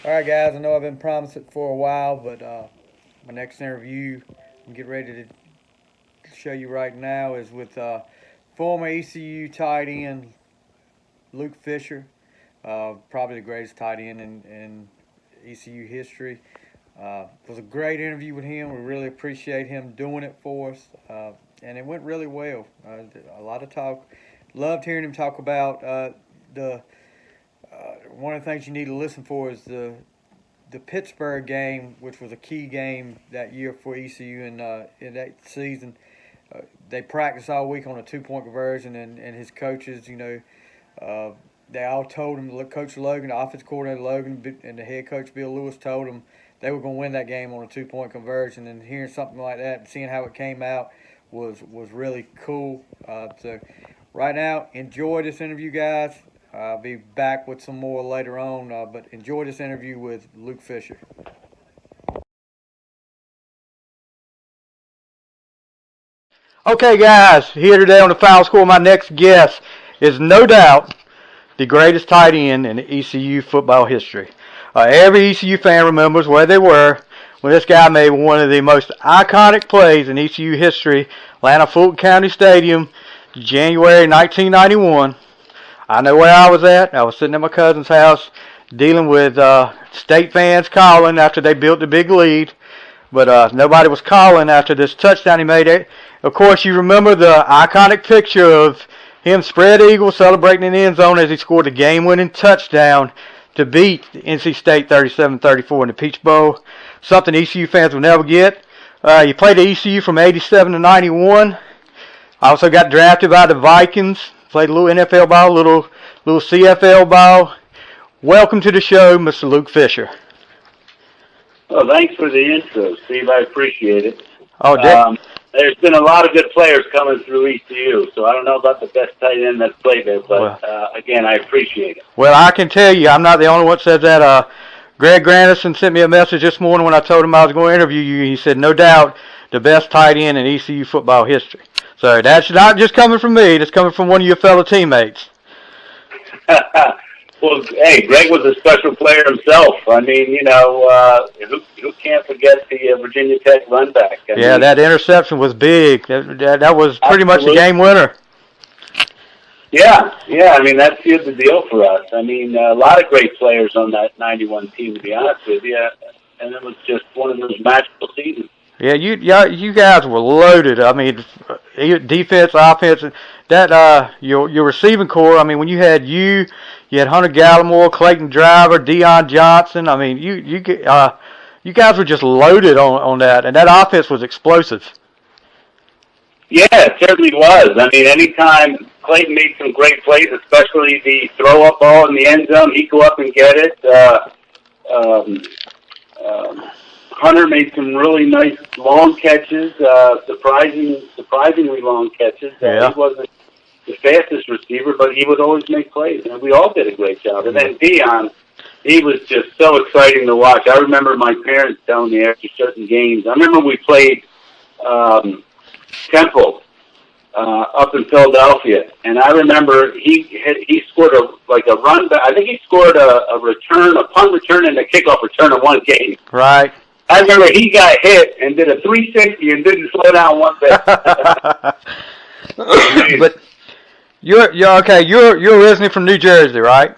All right, guys. I know I've been promising it for a while, but my next interview I'm getting ready to show you right now is with former ECU tight end Luke Fisher, probably the greatest tight end in ECU history. It was a great interview with him. We really appreciate him doing it for us, and it went really well. A lot of talk. Loved hearing him talk about the. One of the things you need to listen for is the Pittsburgh game, which was a key game that year for ECU in that season. They practiced all week on a 2-point conversion, and his coaches, they all told him, Coach Logan, the offensive coordinator Logan, and the head coach Bill Lewis told him they were going to win that game on a 2-point conversion. And hearing something like that and seeing how it came out was really cool. So right now, enjoy this interview, guys. I'll be back with some more later on, but enjoy this interview with Luke Fisher. Okay, guys, here today on the Final Score, my next guest is no doubt the greatest tight end in ECU football history. Every ECU fan remembers where they were when this guy made one of the most iconic plays in ECU history, Atlanta Fulton County Stadium, January 1991. I know where I was at. I was sitting at my cousin's house dealing with state fans calling after they built the big lead. But nobody was calling after this touchdown he made. Of course, you remember the iconic picture of him spread eagle celebrating in the end zone as he scored the game-winning touchdown to beat NC State 37-34 in the Peach Bowl. Something ECU fans will never get. He played at ECU from 87 to 91. Also got drafted by the Vikings. Played a little NFL ball, little CFL ball. Welcome to the show, Mr. Luke Fisher. Well, thanks for the intro, Steve. I appreciate it. Oh, there's been a lot of good players coming through ECU, so I don't know about the best tight end that's played there, but again, I appreciate it. Well, I can tell you, I'm not the only one that says that. Greg Grandison sent me a message this morning when I told him I was going to interview you. He said, no doubt, the best tight end in ECU football history. So that's not just coming from me. That's coming from one of your fellow teammates. Well, hey, Greg was a special player himself. I mean, who can't forget the Virginia Tech run back? I mean, that interception was big. That was pretty much the game winner. Yeah. I mean, that sealed the deal for us. I mean, a lot of great players on that 91 team, to be honest with you. And it was just one of those magical seasons. Yeah, you guys were loaded. I mean, defense, offense, that your receiving core. I mean, when you had Hunter Gallimore, Clayton Driver, Deion Johnson. I mean, you guys were just loaded on that, and that offense was explosive. Yeah, it certainly was. I mean, anytime Clayton made some great plays, especially the throw-up ball in the end zone, he'd go up and get it. Hunter made some really nice long catches, surprisingly long catches. He wasn't the fastest receiver, but he would always make plays, and we all did a great job. And then Deion, he was just so exciting to watch. I remember my parents telling me after certain games. I remember we played Temple up in Philadelphia, and I remember he scored a run back. I think he scored a punt return, and a kickoff return in one game. Right. I remember he got hit and did a 360 and didn't slow down one bit. But you're okay. You're originally from New Jersey, right?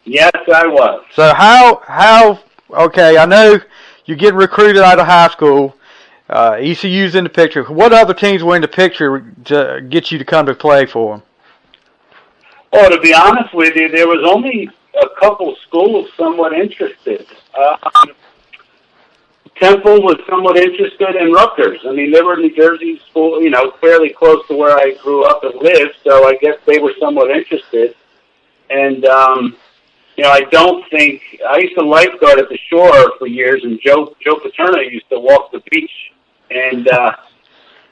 Yes, I was. So how okay? I know you get recruited out of high school. ECU's in the picture. What other teams were in the picture to get you to come to play for them? Oh, to be honest with you, there was only a couple schools somewhat interested. Temple was somewhat interested in Rutgers. I mean, they were New Jersey school, fairly close to where I grew up and lived, so I guess they were somewhat interested. And, I don't think – I used to lifeguard at the shore for years, and Joe Paterno used to walk the beach. And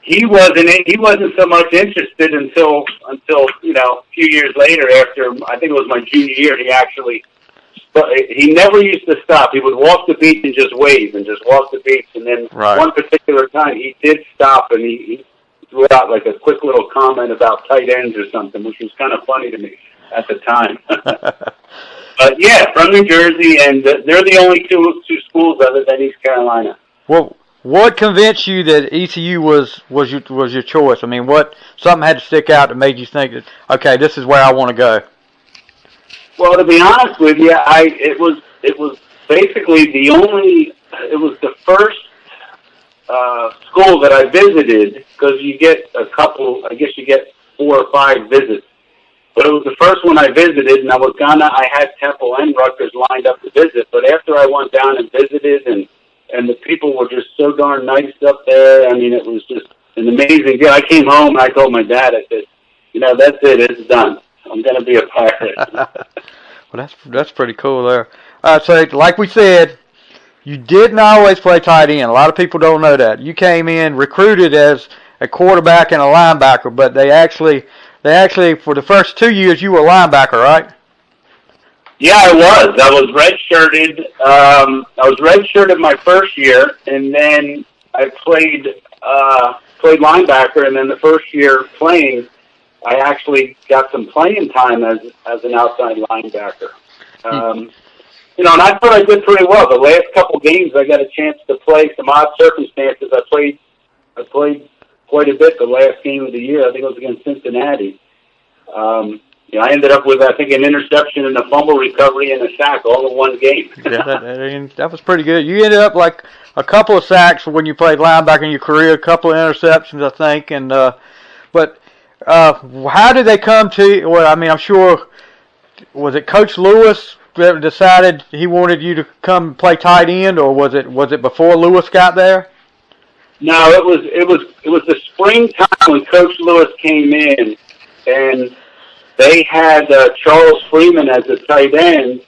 he wasn't so much interested until a few years later after, I think it was my junior year, but he never used to stop. He would walk the beach and just wave and just walk the beach. And then one particular time he did stop and he threw out like a quick little comment about tight ends or something, which was kind of funny to me at the time. Yeah, from New Jersey, and they're the only two schools other than East Carolina. Well, what convinced you that ECU was your choice? I mean, something had to stick out that made you think that, okay, this is where I want to go? Well, to be honest with you, it was basically it was the first school that I visited, because you get I guess you get 4 or 5 visits. But it was the first one I visited, and I had Temple and Rutgers lined up to visit, but after I went down and visited, and the people were just so darn nice up there, I mean, it was just an amazing deal. I came home and I told my dad, I said, that's it, it's done. I'm going to be a Pirate. Well, that's pretty cool there. So like we said, you didn't always play tight end. A lot of people don't know that. You came in recruited as a quarterback and a linebacker, but they actually for the first 2 years you were a linebacker, right? Yeah, I was redshirted. I was redshirted my first year, and then I played linebacker, and then the first year playing, I actually got some playing time as an outside linebacker. And I thought I did pretty well. The last couple games, I got a chance to play some odd circumstances. I played quite a bit the last game of the year. I think it was against Cincinnati. I ended up with, I think, an interception and a fumble recovery and a sack all in one game. Yeah, that was pretty good. You ended up like a couple of sacks when you played linebacker in your career, a couple of interceptions, I think. And but how did they come to? Well, I mean, I'm sure, was it Coach Lewis that decided he wanted you to come play tight end, or was it before Lewis got there? No, it was the springtime when Coach Lewis came in, and they had Charles Freeman as a tight end,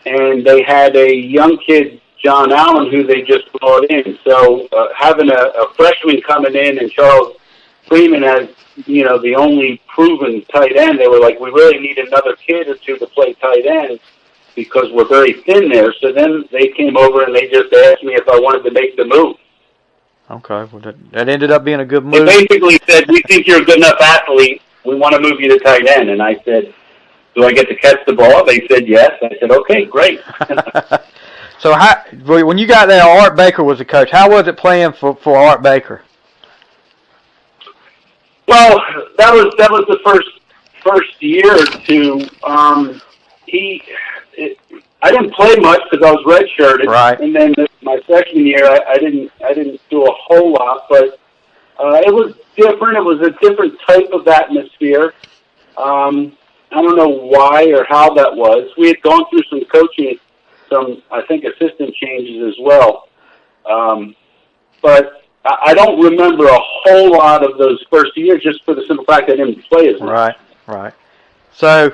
and they had a young kid, John Allen, who they just brought in. So having a freshman coming in and Charles Freeman as, the only proven tight end, they were like, we really need another kid or two to play tight end because we're very thin there. So then they came over and they just asked me if I wanted to make the move. Okay, well that ended up being a good move. They basically said, we think you're a good enough athlete. We want to move you to tight end. And I said, do I get to catch the ball? They said yes. I said, okay, great. So when you got there, Art Baker was the coach. How was it playing for Art Baker? Well, that was the first year or two. I didn't play much because I was redshirted. Right. And then my second year, I didn't do a whole lot, but it was different. It was a different type of atmosphere. I don't know why or how that was. We had gone through some coaching, I think, assistant changes as well. But I don't remember a whole lot of those first years just for the simple fact I didn't play as much. Right. So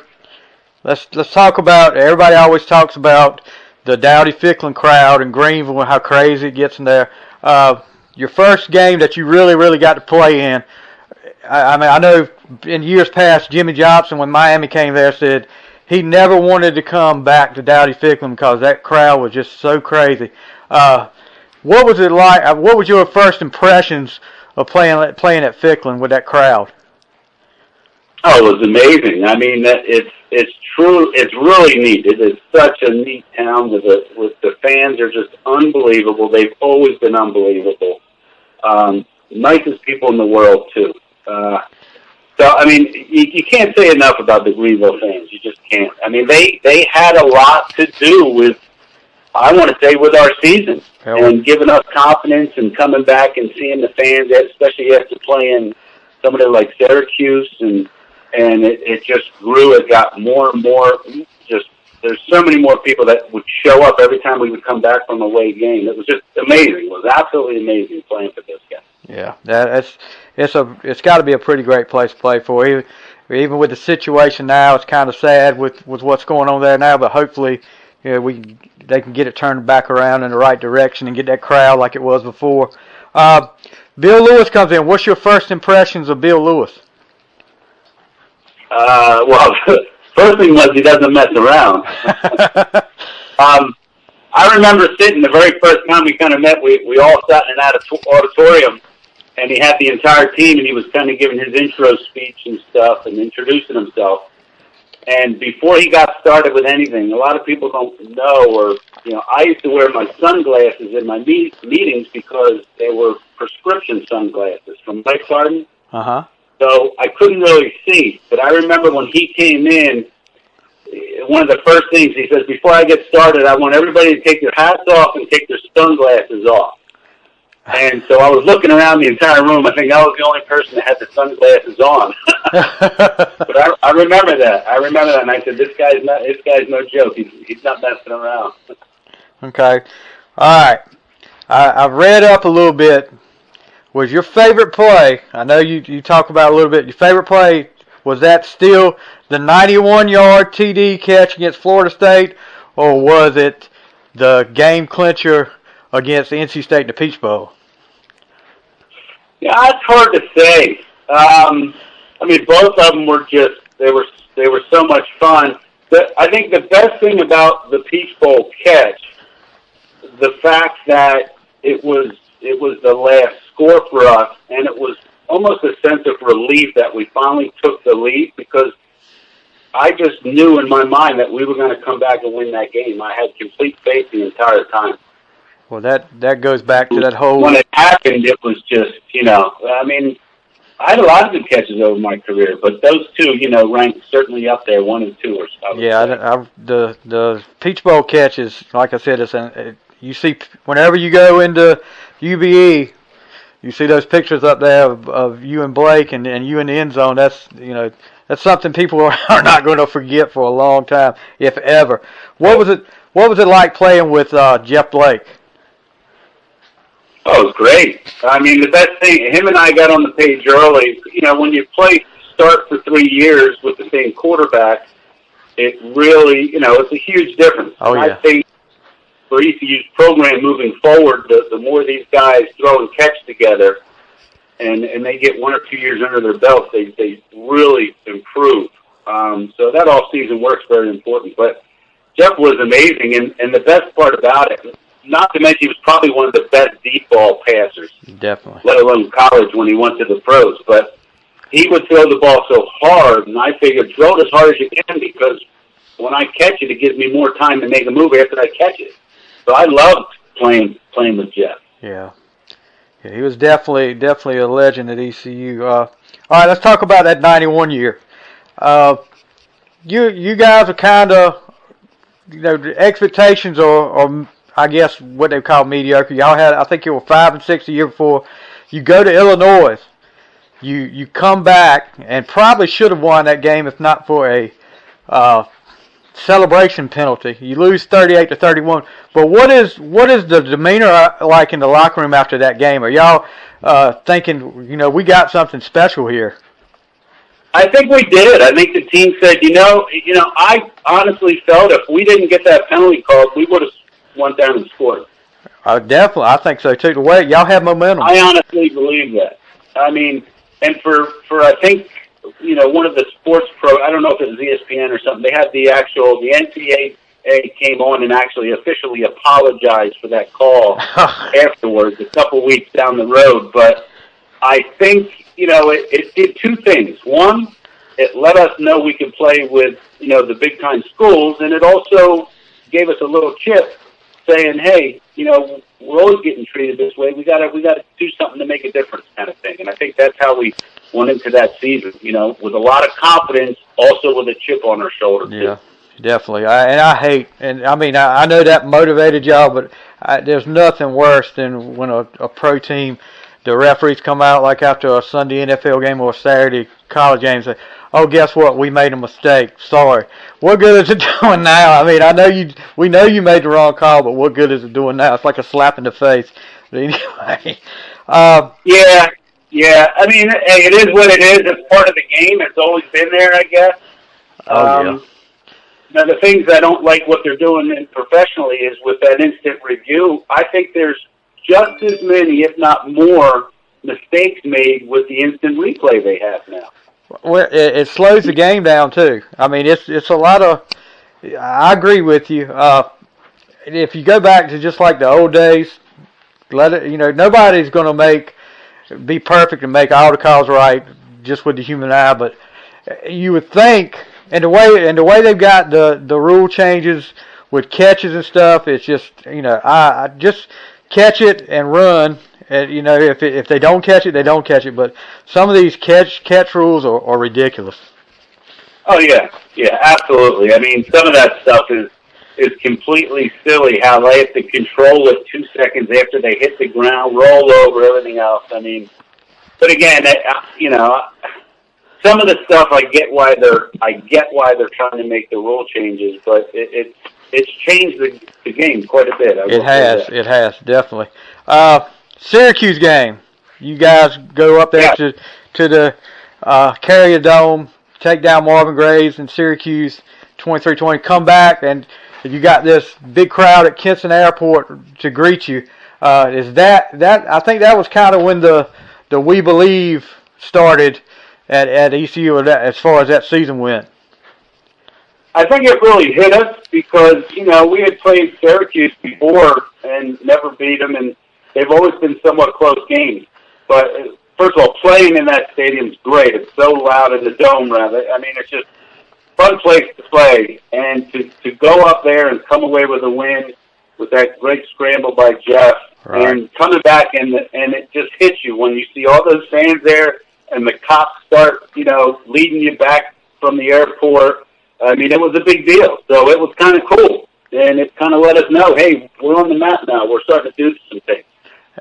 let's talk about, everybody always talks about the Dowdy-Ficklin crowd in Greenville and how crazy it gets in there. Your first game that you really got to play in, I mean, I know in years past, Jimmy Johnson, when Miami came there, said he never wanted to come back to Dowdy-Ficklin because that crowd was just so crazy. What was it like? What was your first impressions of playing at Ficklin with that crowd? Oh, it was amazing. I mean, it's true. It's really neat. It is such a neat town with the fans are just unbelievable. They've always been unbelievable. Nicest people in the world too. So I mean, you can't say enough about the Greenville fans. You just can't. I mean, they had a lot to do with, I want to say, with our season and giving us confidence and coming back and seeing the fans, especially after playing somebody like Syracuse and it just grew. It got more and more. Just there's so many more people that would show up every time we would come back from a away game. It was just amazing. It was absolutely amazing playing for this guy. Yeah, it's got to be a pretty great place to play for. Even with the situation now, it's kind of sad with what's going on there now. But hopefully, they can get it turned back around in the right direction and get that crowd like it was before. Bill Lewis comes in. What's your first impressions of Bill Lewis? Well, first thing was he doesn't mess around. I remember sitting the very first time we kind of met. We all sat in an auditorium, and he had the entire team, and he was kind of giving his intro speech and stuff and introducing himself. And before he got started with anything, a lot of people don't know, or, I used to wear my sunglasses in my meetings because they were prescription sunglasses from Life Garden. Uh-huh. So I couldn't really see. But I remember when he came in, one of the first things he says, before I get started, I want everybody to take their hats off and take their sunglasses off. And so I was looking around the entire room. I think I was the only person that had the sunglasses on. But I remember that. And I said, this guy's no joke. He's not messing around. Okay. All right. I've read up a little bit. Was your favorite play, I know you talk about it a little bit, your favorite play, was that still the 91-yard TD catch against Florida State, or was it the game clincher against NC State in the Peach Bowl? Yeah, it's hard to say. Both of them were they were so much fun. I think the best thing about the Peach Bowl catch, the fact that it was the last score for us, and it was almost a sense of relief that we finally took the lead, because I just knew in my mind that we were going to come back and win that game. I had complete faith the entire time. Well, that goes back to that whole... When it happened, it was just, I had a lot of good catches over my career, but those two, ranked certainly up there, 1 and 2 or so. Yeah, the Peach Bowl catches, like I said, you see whenever you go into UBE, you see those pictures up there of you and Blake and you in the end zone. That's something people are not going to forget for a long time, if ever. What was it like playing with Jeff Blake? Oh, it was great. The best thing, him and I got on the page early. When you start for 3 years with the same quarterback, it really, it's a huge difference. Oh, yeah. I think for ECU's program moving forward, the more these guys throw and catch together, and they get 1 or 2 years under their belts, they really improve. So that all-season work's very important. But Jeff was amazing, and the best part about it, not to mention he was probably one of the best deep ball passers. Definitely. Let alone college when he went to the pros. But he would throw the ball so hard, and I figured throw it as hard as you can, because when I catch it, it gives me more time to make a move after I catch it. So I loved playing with Jeff. Yeah, he was definitely a legend at ECU. All right, let's talk about that 91 year. You guys are kind of, the expectations are I guess what they call mediocre. Y'all had, I think you were 5 and 6 the year before. You go to Illinois. You come back and probably should have won that game if not for a celebration penalty. You lose 38-31. But what is the demeanor like in the locker room after that game? Are y'all thinking, we got something special here? I think we did. I think the team said, I honestly felt if we didn't get that penalty called, we would have went down and scored. Definitely. I think so too. The way y'all have momentum. I honestly believe that. And for I think, one of the sports I don't know if it was ESPN or something, they had the NCAA came on and actually officially apologized for that call afterwards, a couple weeks down the road. But I think, it did two things. One, it let us know we could play with, the big-time schools, and it also gave us a little chip saying, hey, we're always getting treated this way. We gotta do something to make a difference, kind of thing. And I think that's how we went into that season, with a lot of confidence, also with a chip on our shoulder. Yeah, definitely. I know that motivated y'all, but there's nothing worse than when a pro team, the referees come out like after a Sunday NFL game or a Saturday college game and say, oh, guess what? We made a mistake. Sorry. What good is it doing now? We know you made the wrong call, but what good is it doing now? It's like a slap in the face. But anyway. Yeah. Hey, it is what it is. It's part of the game. It's always been there, I guess. Yeah. Now, the things I don't like what they're doing professionally is with that instant review, I think there's just as many, if not more, mistakes made with the instant replay they have now. Well, it slows the game down too. It's a lot of. I agree with you. If you go back to just like the old days, nobody's going to be perfect and make all the calls right just with the human eye. But you would think And the way they've got the rule changes with catches and stuff, it's just I just catch it and run. And if they don't catch it, they don't catch it. But some of these catch rules are ridiculous. Oh yeah, absolutely. I mean, some of that stuff is completely silly. How they have to control it 2 seconds after they hit the ground, roll over, everything else. I mean, but again, some of the stuff I get why they're trying to make the rule changes, but it's changed the game quite a bit. It has definitely. Syracuse game. You guys go up there to the Carrier Dome, take down Marvin Graves and Syracuse 23-20. Come back and you got this big crowd at Kinston Airport to greet you. Is that I think that was kind of when the We Believe started at ECU as far as that season went. I think it really hit us because we had played Syracuse before and never beat them, and they've always been somewhat close games. But first of all, playing in that stadium's great. It's so loud in the dome, rather. I mean, it's just a fun place to play. And to go up there and come away with a win with that great scramble by Jeff, right, and coming back and it just hits you when you see all those fans there and the cops start, leading you back from the airport. I mean, it was a big deal. So it was kind of cool. And it kind of let us know, hey, we're on the map now. We're starting to do some things.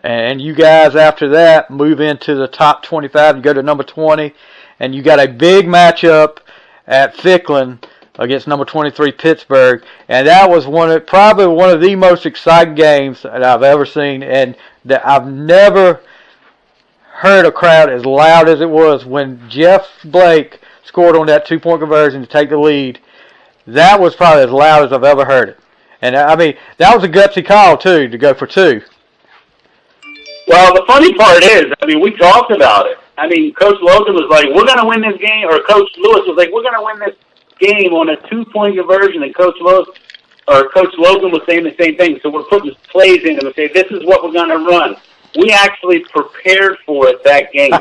And you guys, after that, move into the top 25. You go to number 20, and you got a big matchup at Ficklin against number 23 Pittsburgh. And that was probably one of the most exciting games that I've ever seen. And that I've never heard a crowd as loud as it was when Jeff Blake scored on that 2-point conversion to take the lead. That was probably as loud as I've ever heard it. And, I mean, that was a gutsy call, too, to go for 2. Well, the funny part is, I mean, we talked about it. I mean, Coach Logan was like, we're going to win this game, or Coach Lewis was like, we're going to win this game on a 2-point conversion, and Coach Logan was saying the same thing. So we're putting plays in and we say, this is what we're going to run. We actually prepared for it that game.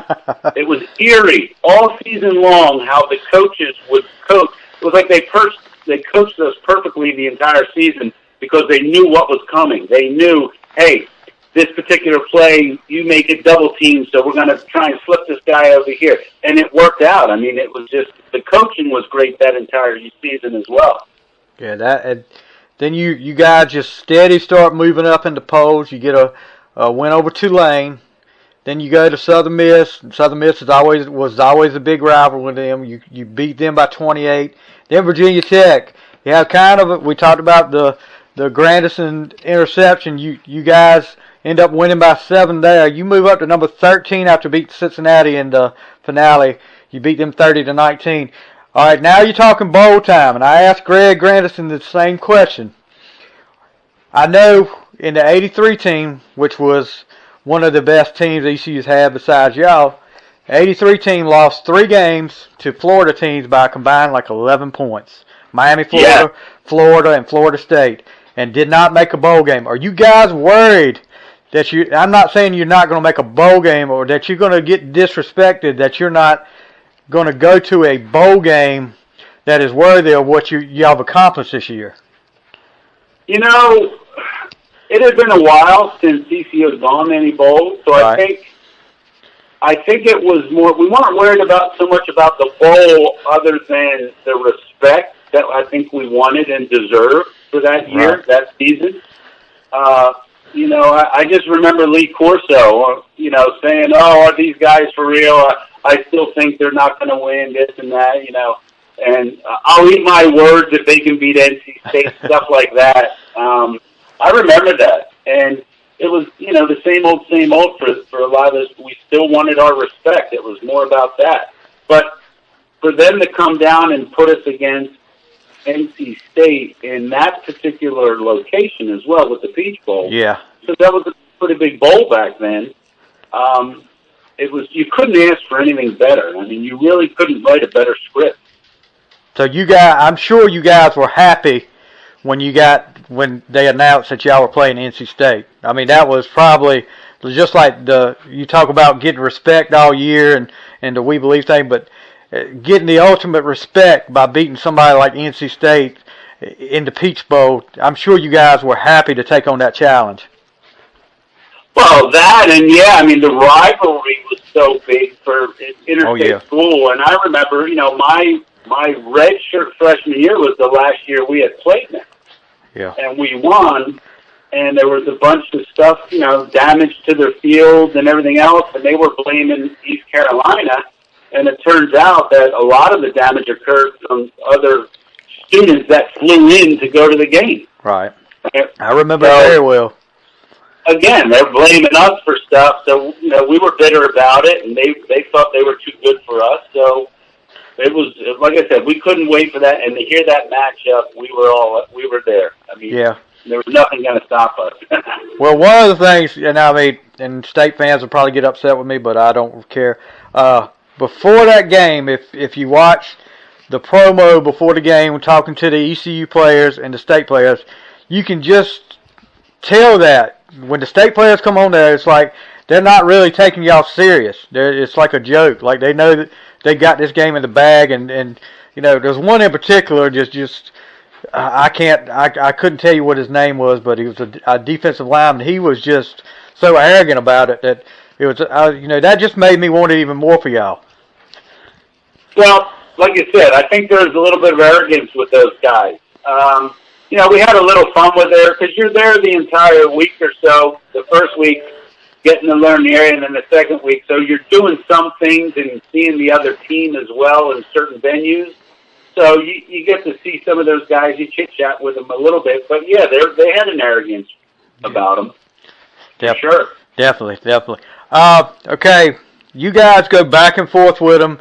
It was eerie all season long how the coaches would coach. It was like they coached us perfectly the entire season because they knew what was coming. They knew, hey, this particular play, you make it double team, so we're going to try and flip this guy over here. And it worked out. I mean, it was just, the coaching was great that entire season as well. Yeah, then you guys just steady start moving up in the polls. You get a win over Tulane. Then you go to Southern Miss. Southern Miss was always a big rival with them. You beat them by 28. Then Virginia Tech. You have kind of, we talked about the Grandison interception. You guys end up winning by 7 there. You move up to number 13 after beating Cincinnati in the finale. You beat them 30-19. All right, now you're talking bowl time, and I asked Greg Grandison the same question. I know in the 83 team, which was one of the best teams ECU's had besides y'all, the 83 team lost 3 games to Florida teams by a combined like 11 points. Miami, Florida, Florida, and Florida State, and did not make a bowl game. Are you guys worried that I'm not saying you're not going to make a bowl game or that you're going to get disrespected, that you're not going to go to a bowl game that is worthy of what y'all have accomplished this year? It has been a while since ECU has gone to any bowls, so right. I think it was more, we weren't worried so much about the bowl other than the respect that I think we wanted and deserved for that year, right, that season. I just remember Lee Corso, saying, are these guys for real? I still think they're not going to win this and that, and I'll eat my words if they can beat NC State, stuff like that. I remember that. And it was, the same old for a lot of us. We still wanted our respect. It was more about that. But for them to come down and put us against NC State in that particular location as well with the Peach Bowl. Yeah. So that was a pretty big bowl back then. You couldn't ask for anything better. I mean, you really couldn't write a better script. So I'm sure you guys were happy when they announced that y'all were playing NC State. I mean, that was probably just like you talk about getting respect all year and the We Believe thing, but getting the ultimate respect by beating somebody like NC State in the Peach Bowl. I'm sure you guys were happy to take on that challenge. Well, that, and yeah, I mean, the rivalry was so big for interstate school. And I remember, my redshirt freshman year was the last year we had played them. Yeah. And we won, and there was a bunch of stuff, damage to their fields and everything else, and they were blaming East Carolina. And it turns out that a lot of the damage occurred from other students that flew in to go to the game. Right. I remember very well. Again, they're blaming us for stuff, so we were bitter about it, and they thought they were too good for us. So it was, like I said, we couldn't wait for that, and to hear that matchup, we were there. I mean, yeah, there was nothing going to stop us. Well, one of the things, and state fans will probably get upset with me, but I don't care. Before that game, if you watch the promo before the game, talking to the ECU players and the state players, you can just tell that when the state players come on there, it's like they're not really taking y'all serious. It's like a joke. Like they know that they got this game in the bag, and there's one in particular I couldn't tell you what his name was, but he was a defensive lineman. He was just so arrogant about it that it was that just made me want it even more for y'all. Well, like you said, I think there's a little bit of arrogance with those guys. We had a little fun with it because you're there the entire week or so. The first week, getting to learn the area, and then the second week. So you're doing some things and seeing the other team as well in certain venues. So you get to see some of those guys. You chit-chat with them a little bit. But, yeah, they had an arrogance about them. Definitely. Sure. Definitely. Okay, you guys go back and forth with them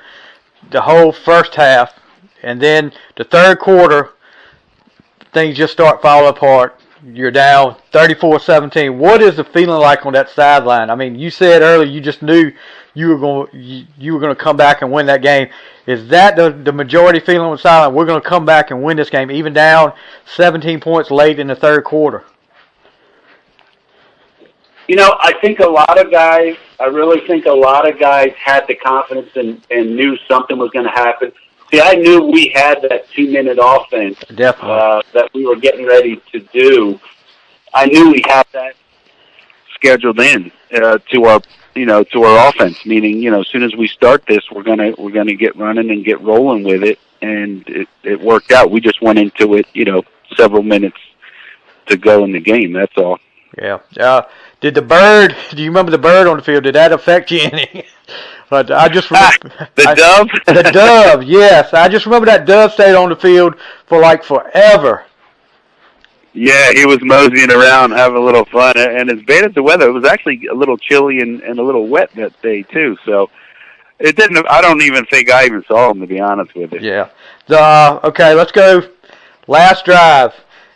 the whole first half, and then the third quarter, things just start falling apart. You're down 34-17. What is the feeling like on that sideline? I mean, you said earlier you just knew you were going to come back and win that game. Is that the majority feeling on the sideline? We're going to come back and win this game, even down 17 points late in the third quarter. I think I really think a lot of guys had the confidence and knew something was going to happen. See, I knew we had that 2-minute offense that we were getting ready to do. I knew we had that scheduled in to our offense. Meaning, as soon as we start this, we're gonna get running and get rolling with it, and it worked out. We just went into it, several minutes to go in the game. That's all. Yeah. Do you remember the bird on the field? Did that affect you any? But I just remember the dove. The dove, yes. I just remember that dove stayed on the field for like forever. Yeah, he was moseying around, having a little fun, and as bad as the weather, it was actually a little chilly and a little wet that day too. So it didn't. I don't even think I even saw him, to be honest with you. Yeah. Okay, let's go. Last drive.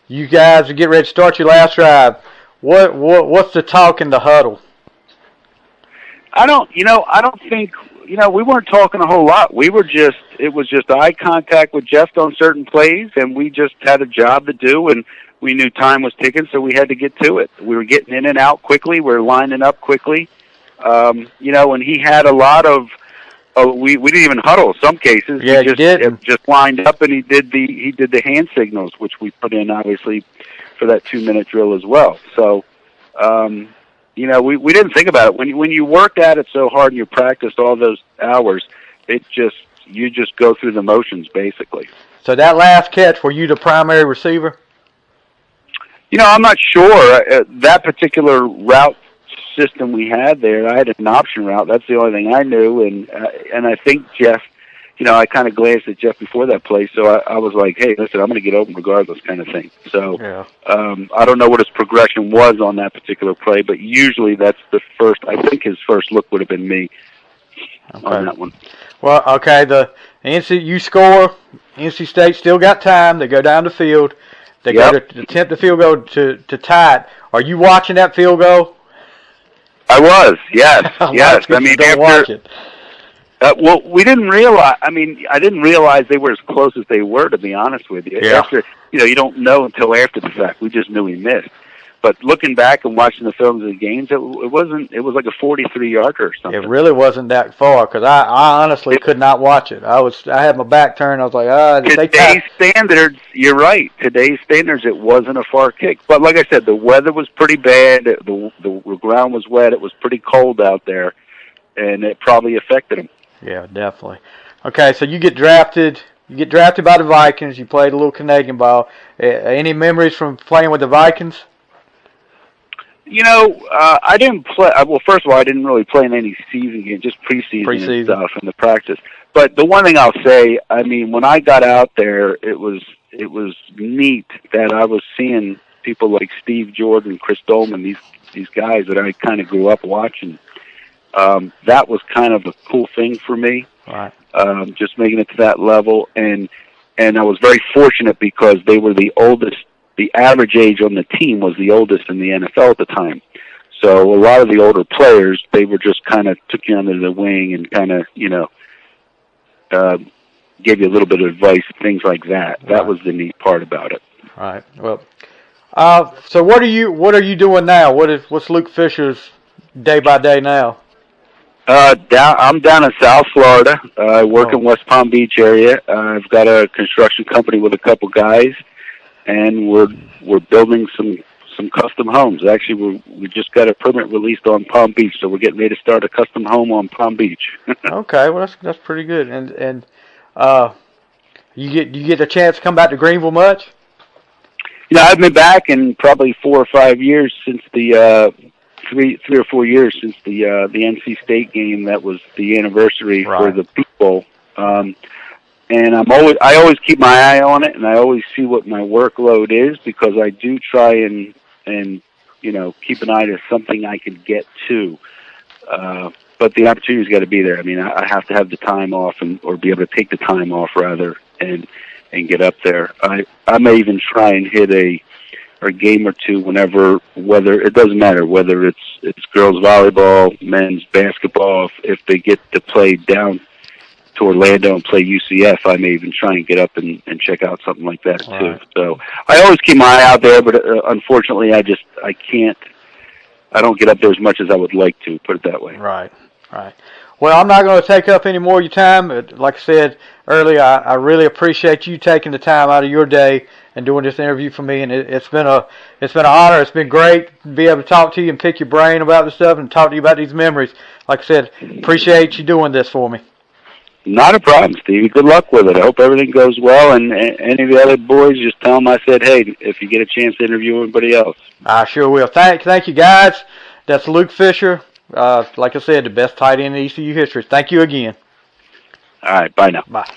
You guys are getting ready to start your last drive. What's the talk in the huddle? I don't think, we weren't talking a whole lot. It was just eye contact with Jeff on certain plays, and we just had a job to do, and we knew time was ticking, so we had to get to it. We were getting in and out quickly. We were lining up quickly. And he had a lot of, we didn't even huddle some cases. Yeah, he just lined up, and he did the hand signals, which we put in, obviously, for that 2-minute drill as well. So, we didn't think about it. When you worked at it so hard and you practiced all those hours, you just go through the motions, basically. So that last catch, were you the primary receiver? I'm not sure. That particular route system we had there, I had an option route. That's the only thing I knew. And I think Jeff, I kind of glanced at Jeff before that play, so I was like, hey, listen, I'm going to get open regardless kind of thing. So yeah. I don't know what his progression was on that particular play, but usually that's the first. I think his first look would have been me on that one. Well, okay, the you score, NC State still got time. They go down the field. They go to attempt the field goal to tie it. Are you watching that field goal? I was, yes. Yes. I mean, don't watch it. Well, we didn't realize. I mean, I didn't realize they were as close as they were. To be honest with you, yeah. After you don't know until after the fact. We just knew he missed. But looking back and watching the films of the games, it wasn't. It was like a 43-yarder or something. It really wasn't that far because I honestly could not watch it. I had my back turned. I was like, Today's standards, you're right. Today's standards, it wasn't a far kick. But like I said, the weather was pretty bad. The ground was wet. It was pretty cold out there, and it probably affected him. Yeah, definitely. Okay, so you get drafted. You get drafted by the Vikings. You played a little Canadian ball. Any memories from playing with the Vikings? You know, I didn't play. Well, first of all, I didn't really play in any season games, just preseason and stuff in the practice. But the one thing I'll say, I mean, when I got out there, it was neat that I was seeing people like Steve Jordan, Chris Dolman, these guys that I kind of grew up watching. That was kind of a cool thing for me. Right. Just making it to that level, and I was very fortunate because they were the oldest. The average age on the team was the oldest in the NFL at the time. So a lot of the older players, they were just kind of took you under the wing and kind of, you know, gave you a little bit of advice, things like that. Right. That was the neat part about it. All right. Well, so what are you doing now? What's Luke Fisher's day by day now? I'm down in South Florida. I work in West Palm Beach area. I've got a construction company with a couple guys. And we're building some custom homes. Actually, we just got a permit released on Palm Beach, so we're getting ready to start a custom home on Palm Beach. Okay, well that's pretty good. And you get a chance to come back to Greenville much? You know, I've been back in probably 4 or 5 years since the 3 or 4 years since the NC State game. That was the anniversary for the Peach Bowl. And I always keep my eye on it, and I always see what my workload is because I do try and you know, keep an eye to something I can get to. But the opportunity's got to be there. I mean, I have to have the time off or be able to take the time off rather and get up there. I may even try and hit a game or two whether it doesn't matter whether it's girls volleyball, men's basketball. If they get to play down to Orlando and play UCF, I may even try and get up and check out something like that too. Right. So I always keep my eye out there, but unfortunately, I don't get up there as much as I would like to. Put it that way. Right. Well, I'm not going to take up any more of your time. Like I said earlier, I really appreciate you taking the time out of your day and doing this interview for me. And it's been an honor. It's been great to be able to talk to you and pick your brain about this stuff and talk to you about these memories. Like I said, appreciate you doing this for me. Not a problem, Stevie. Good luck with it. I hope everything goes well. And any of the other boys, just tell them I said, hey, if you get a chance to interview anybody else. I sure will. Thank you, guys. That's Luke Fisher. Like I said, the best tight end in ECU history. Thank you again. All right. Bye now. Bye.